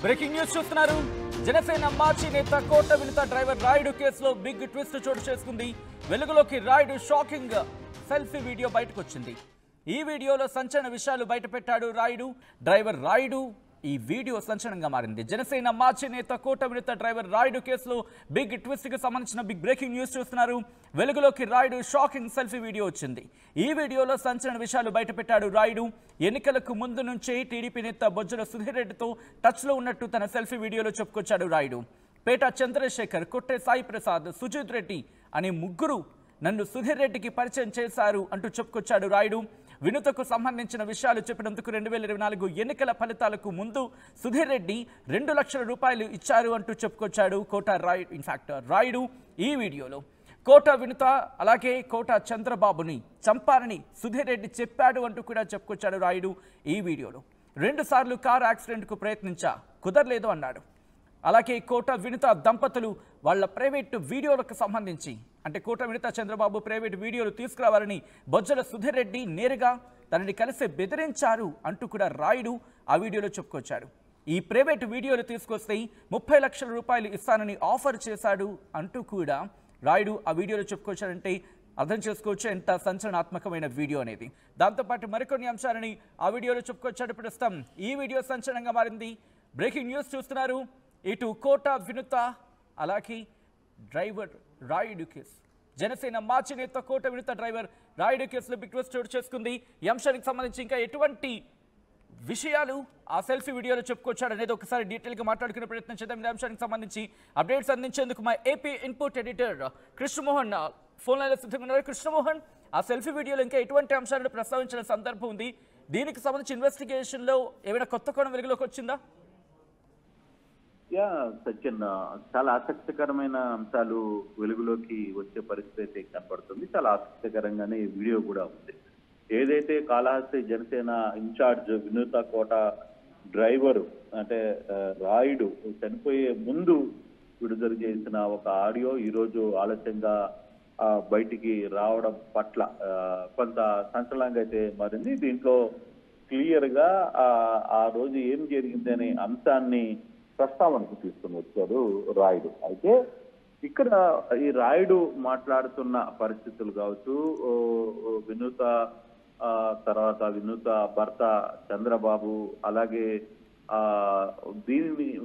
Breaking news చూస్తున్నారు. జనసేన మాజీ నేత కోట వినుత డ్రైవర్ రాయుడు కేసులో బిగ్ ట్విస్ట్ చోటు చేసుకుంది. వెలుగులోకి రాయుడు షాకింగ్ సెల్ఫీ వీడియో బయటకు వచ్చింది. ఈ వీడియోలో సంచలన విషయాలు బయటపెట్టాడు రాయుడు. డ్రైవర్ రాయుడు ఈ వీడియో సంచలనంగా మారింది. జనసేన మాజీ నేత కోట వినుత డ్రైవర్ రాయుడు కేసులో బిగ్ ట్విస్ట్ కి సంబంధించిన బిగ్ బ్రేకింగ్ న్యూస్ చూస్తున్నారు. వెలుగులోకి రాయుడు షాకింగ్ సెల్ఫీ వీడియో వచ్చింది. ఈ వీడియోలో సంచలన విషయాలు బయటపెట్టాడు రాయుడు. ఎన్నికలకు ముందు నుంచే టీడీపీ నేత బొజ్జల సుధీర్ రెడ్డితో టచ్ లో ఉన్నట్టు తన సెల్ఫీ వీడియోలో చెప్పుకొచ్చాడు రాయుడు. పేట చంద్రశేఖర్, కొట్టే సాయి ప్రసాద్, సుజిత్ రెడ్డి అనే ముగ్గురు నన్ను సుధీర్ రెడ్డికి పరిచయం చేశారు అంటూ చెప్పుకొచ్చాడు రాయుడు. వినుతకు సంబంధించిన విషయాలు చెప్పినందుకు 2024 ఎన్నికల ఫలితాలకు ముందు సుధీర్ రెడ్డి 2 లక్షల రూపాయలు ఇచ్చారు అంటూ చెప్పుకొచ్చాడు కోట రాయుడు. ఇన్ఫాక్ట్ రాయుడు ఈ వీడియోలో కోట వినుత అలాగే కోట చంద్రబాబుని చంపారని సుధీర్ రెడ్డి చెప్పాడు అంటూ కూడా చెప్పుకొచ్చాడు రాయుడు. ఈ వీడియోలో 2 సార్లు కారు యాక్సిడెంట్కు ప్రయత్నించా, కుదరలేదు అన్నాడు. అలాగే కోట వినుత దంపతులు వాళ్ళ ప్రైవేట్ వీడియోలకు సంబంధించి అంటే కోట వినుత చంద్రబాబు ప్రైవేట్ వీడియోలు తీసుకురావాలని బొజ్జల సుధీర్ రెడ్డి నేరుగా తనని కలిసి బెదిరించారు అంటూ కూడా రాయుడు ఆ వీడియోలో చెప్పుకొచ్చాడు. ఈ ప్రైవేట్ వీడియోలు తీసుకొస్తే 30 లక్షల రూపాయలు ఇస్తానని ఆఫర్ చేశాడు అంటూ కూడా రాయుడు ఆ వీడియోలో చెప్పుకొచ్చాడంటే అర్థం చేసుకోవచ్చు ఎంత సంచలనాత్మకమైన వీడియో అనేది. దాంతోపాటు మరికొన్ని అంశాలని ఆ వీడియోలో చెప్పుకొచ్చాడు. ప్రస్తుతం ఈ వీడియో సంచలనంగా మారింది. బ్రేకింగ్ న్యూస్ చూస్తున్నారు. ఇటు కోట వినుత అలాగే డ్రైవర్ రాయుడు కేసు, జనసేన మాజీ నేత కోట వినుత డ్రైవర్ రాయుడు కేసులో బిగ్ ట్విస్ట్ చోటు చేసుకుంది. ఈ అంశానికి సంబంధించి ఇంకా ఎటువంటి విషయాలు ఆ సెల్ఫీ వీడియోలో చెప్పుకొచ్చాడు అనేది ఒకసారి డీటెయిల్గా మాట్లాడుకునే ప్రయత్నం చేద్దాం. ఈ అంశానికి సంబంధించి అప్డేట్స్ అందించేందుకు మా AP input editor Krishnamohan phone లైన్లో సిద్ధంగా ఉన్నారు. కృష్ణమోహన్, ఆ సెల్ఫీ వీడియోలో ఇంకా ఎటువంటి అంశాలను ప్రస్తావించిన సందర్భం ఉంది? దీనికి సంబంధించి ఇన్వెస్టిగేషన్లో ఏమైనా కొత్త కోణం వెలుగులోకి వచ్చిందా? సచిన్, చాలా ఆసక్తికరమైన అంశాలు వెలుగులోకి వచ్చే పరిస్థితి కనపడుతుంది. చాలా ఆసక్తికరంగానే ఈ వీడియో కూడా ఉంది. ఏదైతే కాళహస్తి జనసేన ఇన్ఛార్జ్ వినూత కోట డ్రైవరు అంటే రాయుడు చనిపోయే ముందు విడుదల చేసిన ఒక ఆడియో ఈరోజు ఆలస్యంగా బయటికి రావడం పట్ల కొంత సంచలనంగా అయితే మారింది. దీంట్లో క్లియర్ గా ఆ రోజు ఏం జరిగింది అనే అంశాన్ని ప్రస్తావనకు తీసుకుని వచ్చాడు రాయుడు. అయితే ఇక్కడ ఈ రాయుడు మాట్లాడుతున్న పరిస్థితులు కావచ్చు, వినూత తర్వాత వినూత భర్త చంద్రబాబు అలాగే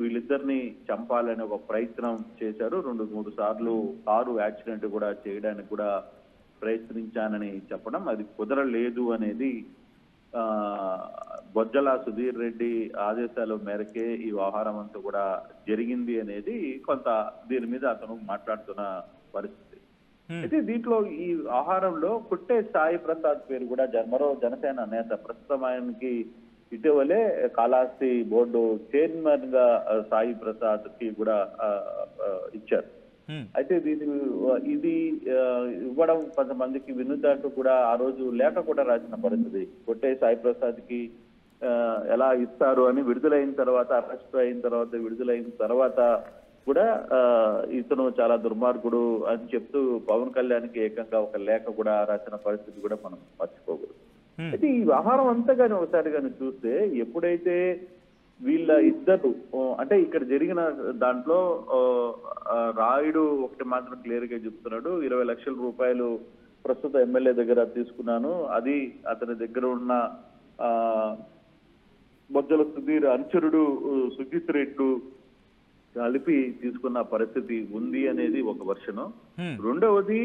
వీళ్ళిద్దరిని చంపాలని ఒక ప్రయత్నం చేశారు. 2-3 సార్లు కారు యాక్సిడెంట్ కూడా చేయడానికి కూడా ప్రయత్నించానని చెప్పడం, అది కుదరలేదు అనేది బొజ్జల సుధీర్ రెడ్డి ఆదేశాల మేరకే ఈ వ్యవహారం అంతా కూడా జరిగింది అనేది కొంత దీని మీద అతను మాట్లాడుతున్న పరిస్థితి. అయితే దీంట్లో ఈ వ్యవహారంలో కొట్టే సాయి ప్రసాద్ పేరు కూడా మరో జనసేన నేత, ప్రస్తుతం ఆయనకి ఇటీవలే కాళహస్తి బోర్డు చైర్మన్ గా సాయి ప్రసాద్ కి కూడా ఇచ్చారు. అయితే ఇది ఇవ్వడం కొంతమందికి వినూతకు కూడా ఆ రోజు లేఖ కూడా రాసిన పరిస్థితి. కొట్టే సాయి ప్రసాద్ కి ఎలా ఇస్తారు అని విడుదలైన తర్వాత, అరెస్ట్ అయిన తర్వాత, విడుదలైన తర్వాత కూడా ఇతను చాలా దుర్మార్గుడు అని చెప్తూ పవన్ కళ్యాణ్కి ఏకంగా ఒక లేఖ కూడా రాసిన పరిస్థితి కూడా మనం మర్చిపోకూడదు. అయితే ఈ వ్యవహారం అంతా కానీ ఒకసారి కానీ చూస్తే ఎప్పుడైతే వీళ్ళ ఇద్దరు అంటే ఇక్కడ జరిగిన దాంట్లో రాయుడు ఒకటి మాత్రం క్లియర్ గా చెప్తున్నాడు, 20 లక్షల రూపాయలు ప్రస్తుత ఎమ్మెల్యే దగ్గర తీసుకున్నాను, అది అతని దగ్గర ఉన్న బొజ్జల సుధీర్ అనుచరుడు సుజిత్ రెడ్డి కలిపి తీసుకున్న పరిస్థితి ఉంది అనేది ఒక వర్షను. రెండవది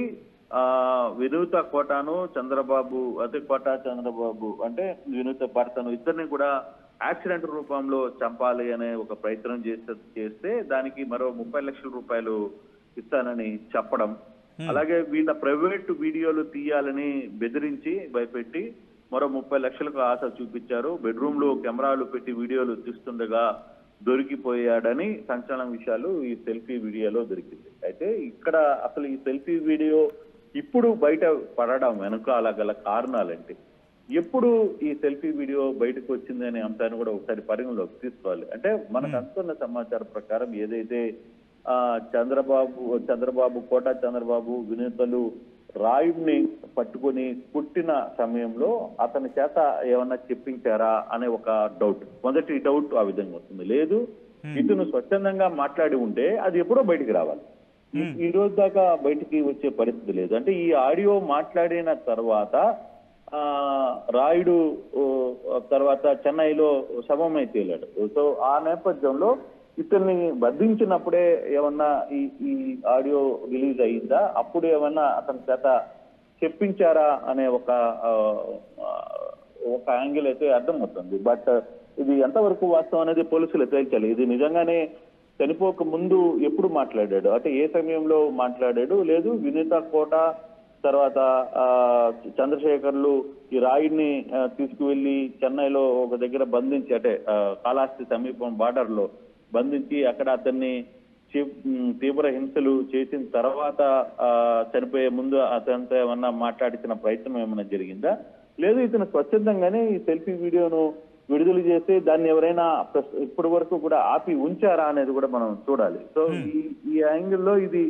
వినూత కోటను చంద్రబాబు అదే కోట చంద్రబాబు అంటే వినూత భర్తను ఇద్దరిని కూడా యాక్సిడెంట్ రూపంలో చంపాలి అనే ఒక ప్రయత్నం చేస్తే దానికి మరో 30 లక్షల రూపాయలు ఇస్తానని చెప్పడం, అలాగే వీళ్ళ ప్రైవేట్ వీడియోలు తీయాలని బెదిరించి భయపెట్టి మరో 30 లక్షలకు ఆశ చూపించారు. బెడ్రూమ్ లో కెమెరాలు పెట్టి వీడియోలు తీస్తుండగా దొరికిపోయాడని సంచలన విషయాలు ఈ సెల్ఫీ వీడియోలో దొరికింది. అయితే ఇక్కడ అసలు ఈ సెల్ఫీ వీడియో ఇప్పుడు బయట పడడం వెనుకాల గల కారణాలంటే, ఎప్పుడు ఈ సెల్ఫీ వీడియో బయటకు వచ్చింది అనే అంశాన్ని కూడా ఒకసారి పరిగణలోకి తీసుకోవాలి. అంటే మనకు అందుతున్న సమాచారం ప్రకారం ఏదైతే చంద్రబాబు కోట చంద్రబాబు వినూతలు రాయుడిని పట్టుకొని పుట్టిన సమయంలో అతని చేత ఏమన్నా చెప్పించారా అనే ఒక డౌట్, మొదటి డౌట్ ఆ విధంగా వస్తుంది. లేదు ఇతను స్వచ్ఛందంగా మాట్లాడి ఉంటే అది ఎప్పుడో బయటికి రావాలి. ఈ రోజు దాకా బయటికి వచ్చే పరిస్థితి లేదు. అంటే ఈ ఆడియో మాట్లాడిన తర్వాత రాయుడు తర్వాత చెన్నైలో శవమై తేలాడు. సో ఆ నేపథ్యంలో ఇతన్ని బంధించినప్పుడే ఏమన్నా ఈ ఆడియో రిలీజ్ అయ్యిందా, అప్పుడు ఏమన్నా అతని చేత చెప్పించారా అనే ఒక యాంగిల్ అయితే అర్థమవుతుంది. బట్ ఇది ఎంతవరకు వాస్తవం అనేది పోలీసులు తేల్చాలి. ఇది నిజంగానే చనిపోక ముందు ఎప్పుడు మాట్లాడాడు, అంటే ఏ సమయంలో మాట్లాడాడు, లేదు వినీత కోట తర్వాత చంద్రశేఖర్లు ఈ రాయుడిని తీసుకువెళ్లి చెన్నైలో ఒక దగ్గర బంధించి, అంటే కాళహస్తి సమీపం బార్డర్ లో బంధించి అక్కడ అతన్ని తీవ్ర హింసలు చేసిన తర్వాత చనిపోయే ముందు అతనితో ఏమన్నా మాట్లాడించిన ప్రయత్నం ఏమైనా జరిగిందా, లేదు ఇతను స్వచ్ఛందంగానే ఈ సెల్ఫీ వీడియోను విడుదల చేసి దాన్ని ఎవరైనా ఇప్పటి వరకు కూడా ఆపి ఉంచారా అనేది కూడా మనం చూడాలి. సో ఈ యాంగిల్లో ఇది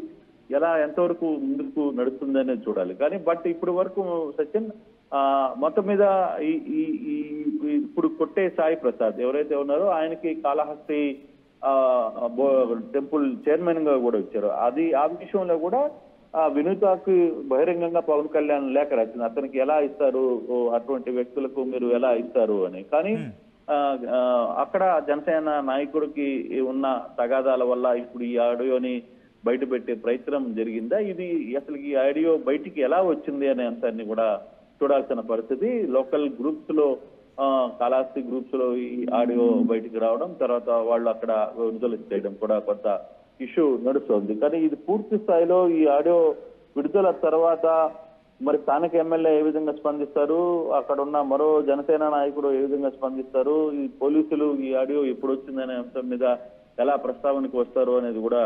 ఎలా ఎంతవరకు ముందుకు నడుస్తుంది అనేది చూడాలి. కానీ బట్ ఇప్పటి వరకు సచిన్ మొత్తం మీద ఇప్పుడు కొట్టే సాయి ప్రసాద్ ఎవరైతే ఉన్నారో ఆయనకి కాళహస్తి టెంపుల్ చైర్మన్ గా కూడా వచ్చారు. ఆ విషయంలో కూడా వినూతకి బహిరంగంగా పవన్ కళ్యాణ్ లేఖ రాసింది, అతనికి ఎలా ఇస్తారు, అటువంటి వ్యక్తులకు మీరు ఎలా ఇస్తారు అని. కానీ అక్కడ జనసేన నాయకుడికి ఉన్న తగాదాల వల్ల ఇప్పుడు ఈ ఆడియోని బయట పెట్టే ప్రయత్నం జరిగిందా, ఇది అసలు ఈ ఆడియో బయటికి ఎలా వచ్చింది అనే అంశాన్ని కూడా చూడాల్సిన పరిస్థితి. లోకల్ గ్రూప్స్ లో కాళహస్తి గ్రూప్స్ లో ఈ ఆడియో బయటికి రావడం, తర్వాత వాళ్ళు అక్కడ విడుదల చేయడం కూడా కొంత ఇష్యూ నడుస్తుంది. కానీ ఇది పూర్తి స్థాయిలో ఈ ఆడియో విడుదల తర్వాత మరి స్థానిక ఎమ్మెల్యే ఏ విధంగా స్పందిస్తారు, అక్కడ ఉన్న మరో జనసేన నాయకుడు ఏ విధంగా స్పందిస్తారు, ఈ పోలీసులు ఈ ఆడియో ఎప్పుడు వచ్చిందనే అంశం మీద ఎలా ప్రస్తావనకు వస్తారు అనేది కూడా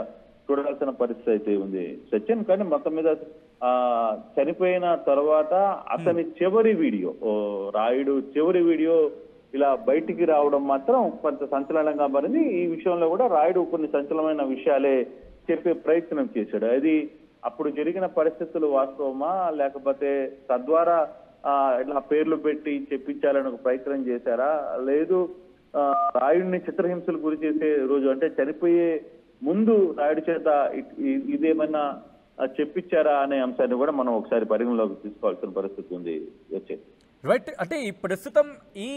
చూడాల్సిన పరిస్థితి అయితే ఉంది సచిన్. కానీ మొత్తం మీద చనిపోయిన తర్వాత అతని చివరి వీడియో, రాయుడు చివరి వీడియో ఇలా బయటికి రావడం మాత్రం కొంత సంచలనంగా మారింది. ఈ విషయంలో కూడా రాయుడు కొన్ని సంచలనమైన విషయాలే చెప్పే ప్రయత్నం చేశాడు. అది అప్పుడు జరిగిన పరిస్థితులు వాస్తవమా, లేకపోతే తద్వారా ఇట్లా పేర్లు పెట్టి చెప్పించాలని ఒక ప్రయత్నం చేశారా, లేదు రాయుడిని చిత్రహింసలు గురి చేసే రోజు అంటే చనిపోయే ముందు రాయుడి చేత ఇదేమన్నా చెప్పించారా అనే అంశాన్ని కూడా మనం ఒకసారి పరిగణలోకి తీసుకోవాల్సిన పరిస్థితి ఉంది. రైట్, అంటే ఈ ప్రస్తుతం ఈ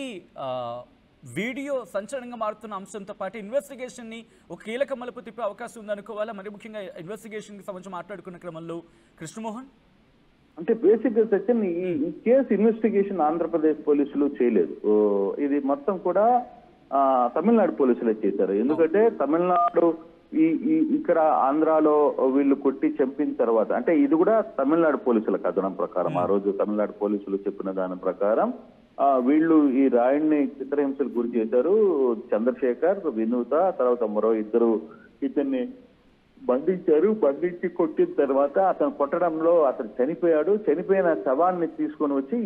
వీడియో సంచలనంగా మారుతున్న అంశంతో పాటు ఇన్వెస్టిగేషన్ ని ఒక కీలక మలుపు తిప్పే అవకాశం ఉందనుకోవాలా. మరి ముఖ్యంగా ఇన్వెస్టిగేషన్ కి సంబంధించి మాట్లాడుకున్న క్రమంలో కృష్ణమోహన్ అంటే బేసిక్ గా సెక్షన్ ఈ కేసు ఇన్వెస్టిగేషన్ ఆంధ్రప్రదేశ్ పోలీసులు చేయలేదు, ఇది మొత్తం కూడా తమిళనాడు పోలీసులే చేశారు. ఎందుకంటే తమిళనాడు ఇక్కడ ఆంధ్రాలో వీళ్ళు కొట్టి చంపిన తర్వాత, అంటే ఇది కూడా తమిళనాడు పోలీసుల కథనం ప్రకారం, ఆ రోజు తమిళనాడు పోలీసులు చెప్పిన దాని ప్రకారం వీళ్ళు ఈ రాయుడిని చిత్రహింసలు గురి చేశారు. చంద్రశేఖర్, వినూత, తర్వాత మరో ఇద్దరు ఇతన్ని బంధించి కొట్టిన తర్వాత అతను కొట్టడంలో అతను చనిపోయాడు. చనిపోయిన శవాన్ని తీసుకొని వచ్చి